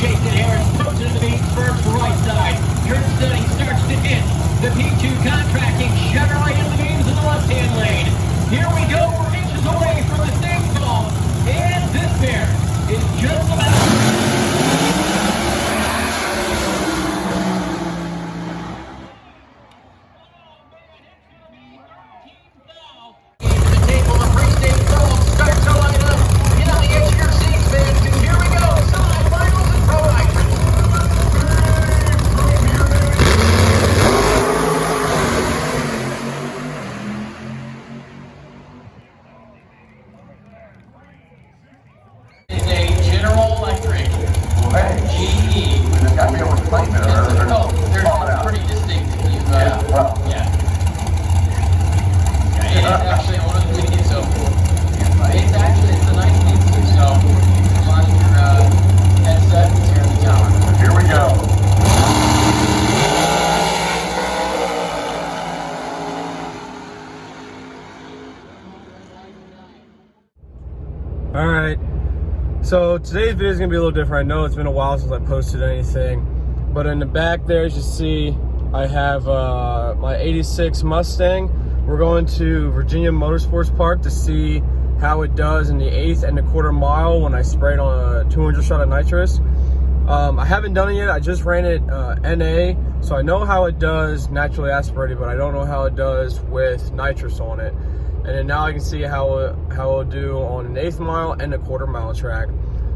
Jason Harris throws into the main first right side. Your study starts to hit the P2 contracting Chevrolet in the beams in the left-hand lane. Here we go, we're inches away from the same call, and this pair is just about... Alright, so today's video is going to be a little different. I know it's been a while since I posted anything, but in the back there, as you see, I have my 86 Mustang. We're going to Virginia Motorsports Park to see how it does in the 1/8 and a quarter mile when I sprayed on a 200 shot of nitrous. I haven't done it yet. I just ran it NA, so I know how it does naturally aspirated, but I don't know how it does with nitrous on it. And then now I can see how it'll do on an 1/8 mile and a quarter mile track.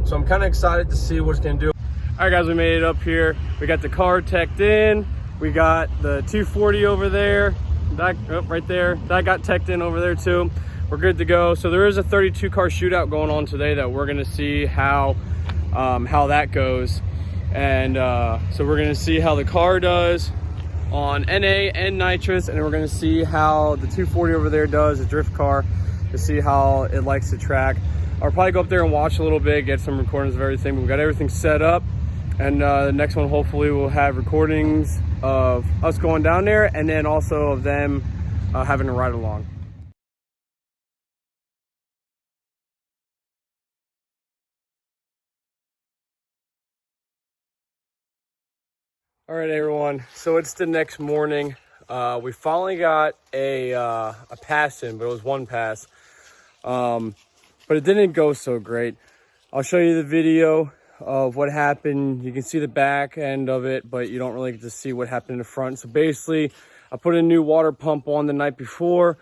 So I'm kind of excited to see what it's gonna do. All right, guys, we made it up here. We got the car teched in. We got the 240 over there. That right there. That got teched in over there too. We're good to go. So there is a 32 car shootout going on today that we're gonna see how that goes. And so we're gonna see how the car does on NA and nitrous, and then we're going to see how the 240 over there does, a drift car, to see how it likes to track. I'll probably go up there and watch a little bit, get some recordings of everything. We've got everything set up, and the next one hopefully we'll have recordings of us going down there, and then also of them having to ride along. All right, everyone, so it's the next morning. We finally got a pass in, but it was one pass. But it didn't go so great. I'll show you the video of what happened. You can see the back end of it, but you don't really get to see what happened in the front. So basically, I put a new water pump on the night before,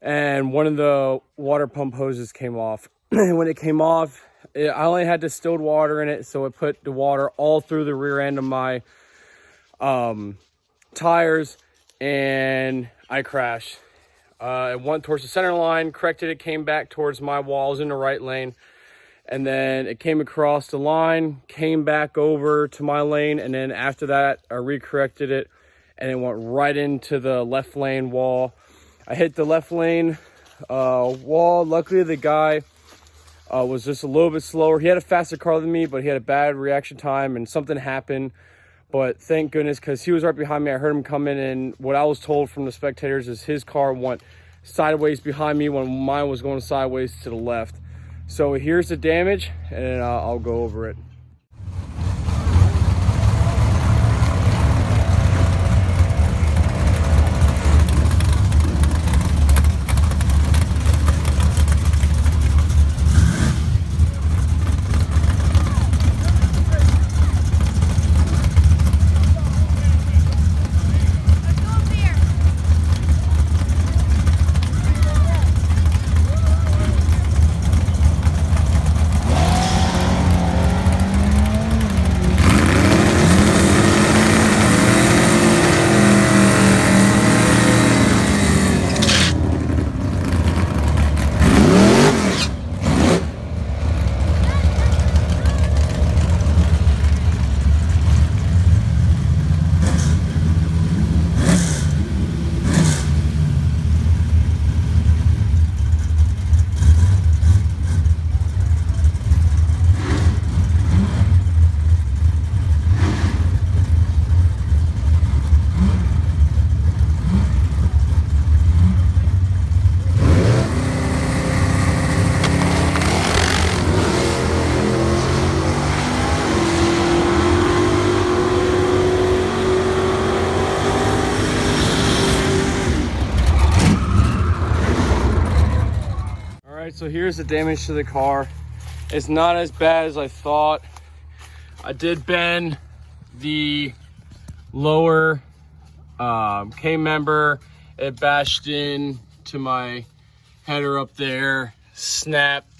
and one of the water pump hoses came off. When it came off, I only had distilled water in it, so it put the water all through the rear end of my tires, and I crashed. It went towards the center line, corrected it, came back towards my walls in the right lane, and then it came across the line, came back over to my lane, and then after that I recorrected it, and it went right into the left lane wall. I hit the left lane wall. Luckily the guy was just a little bit slower. He had a faster car than me, but he had a bad reaction time and something happened. But thank goodness, because he was right behind me. I heard him come in, and what I was told from the spectators is his car went sideways behind me when mine was going sideways to the left. So here's the damage, and I'll go over it. So here's the damage to the car. It's not as bad as I thought. I did bend the lower K-member. It bashed in to my header up there, snapped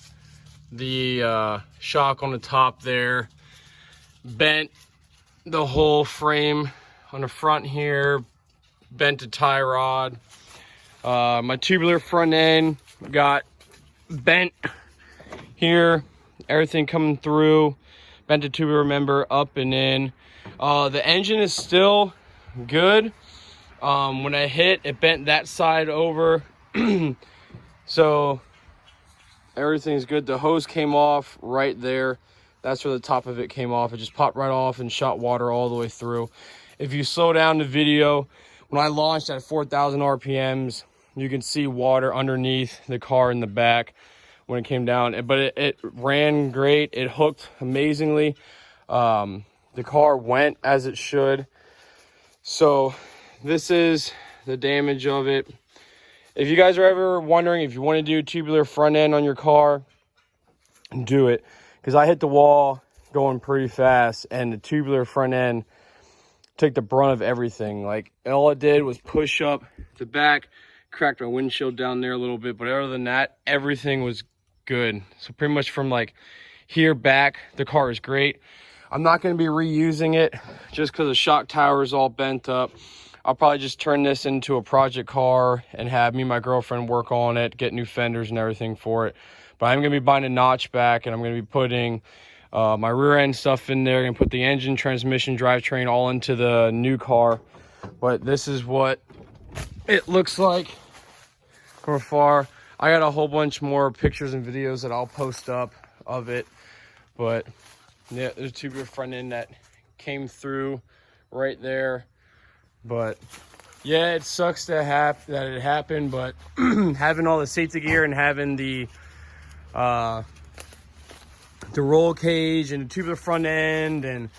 the shock on the top there, bent the whole frame on the front here, bent the tie rod. My tubular front end got bent here, everything coming through, bent the tubular member up and in. The engine is still good. When I hit, it bent that side over. So everything's good. The hose came off right there. That's where the top of it came off. It just popped right off and shot water all the way through. If you slow down the video, when I launched at 4,000 RPMs, you can see water underneath the car in the back when it came down. But it ran great. It hooked amazingly. The car went as it should. So this is the damage of it. If you guys are ever wondering if you want to do tubular front end on your car, do it. Because I hit the wall going pretty fast, and the tubular front end took the brunt of everything. Like, all it did was push up the back, cracked my windshield down there a little bit, but other than that, everything was good. So pretty much from like here back, the car is great. I'm not going to be reusing it just because the shock tower is all bent up. I'll probably just turn this into a project car and have me and my girlfriend work on it, get new fenders and everything for it. But I'm going to be buying a notch back, and I'm going to be putting my rear end stuff in there and put the engine, transmission, drivetrain all into the new car. But this is what it looks like from afar. I got a whole bunch more pictures and videos that I'll post up of it. But yeah, there's a tubular front end that came through right there. But yeah, it sucks that it happened, but having all the safety gear and having the roll cage and the tubular front end and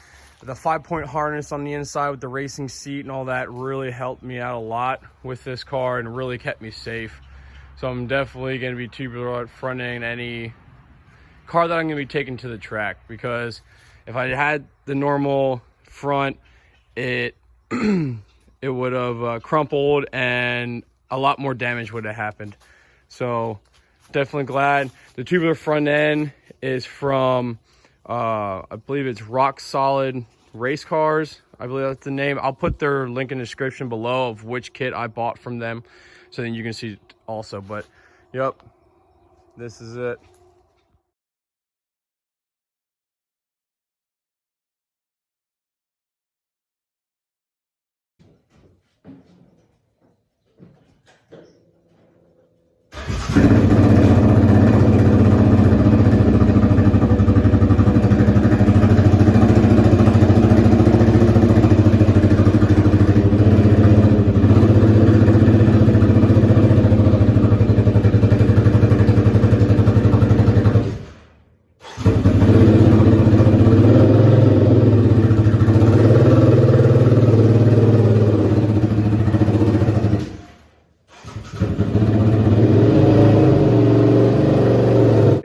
the 5-point harness on the inside with the racing seat and all that really helped me out a lot with this car and really kept me safe. So I'm definitely going to be tubular front end any car that I'm going to be taking to the track, because if I had the normal front, it it would have crumpled and a lot more damage would have happened. So definitely glad. The tubular front end is from I believe it's Rock Solid Race Cars. I believe that's the name. I'll put their link in the description below of which kit I bought from them, so then you can see it also. But yep, this is it.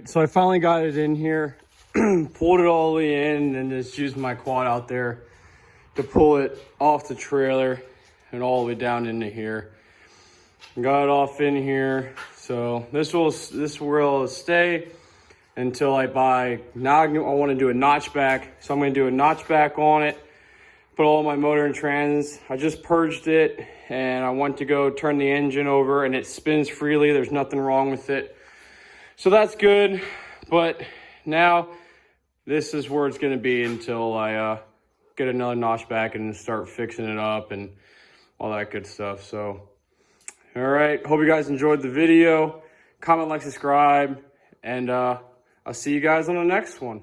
So I finally got it in here, pulled it all the way in, and just used my quad out there to pull it off the trailer and all the way down into here. Got it off in here. So this will stay until I buy. Now I want to do a notch back. So I'm going to do a notch back on it, put all my motor and trans. I just purged it, and I want to go turn the engine over, and it spins freely. There's nothing wrong with it. So that's good, but now this is where it's going to be until I get another notch back and start fixing it up and all that good stuff. So, all right, hope you guys enjoyed the video. Comment, like, subscribe, and I'll see you guys on the next one.